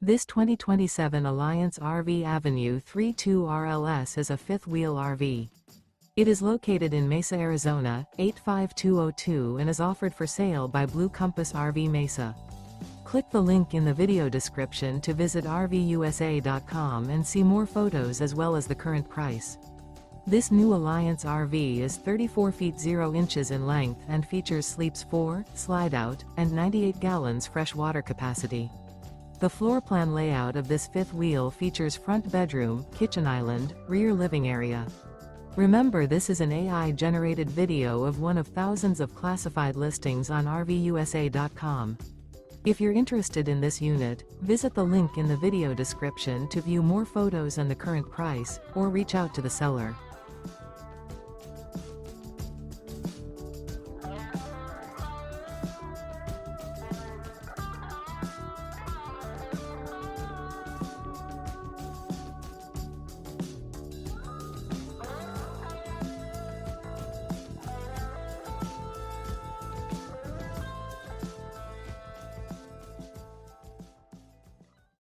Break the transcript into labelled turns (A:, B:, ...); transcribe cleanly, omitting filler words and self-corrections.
A: This 2027 Alliance RV Avenue 32 RLS is a fifth-wheel RV. It is located in Mesa, Arizona, 85202 and is offered for sale by Blue Compass RV Mesa. Click the link in the video description to visit RVUSA.com and see more photos as well as the current price. This new Alliance RV is 34 feet 0 inches in length and features sleeps 4, slide-out, and 98 gallons fresh water capacity. The floor plan layout of this fifth wheel features front bedroom, kitchen island, rear living area. Remember, this is an AI-generated video of one of thousands of classified listings on RVUSA.com. If you're interested in this unit, visit the link in the video description to view more photos and the current price, or reach out to the seller.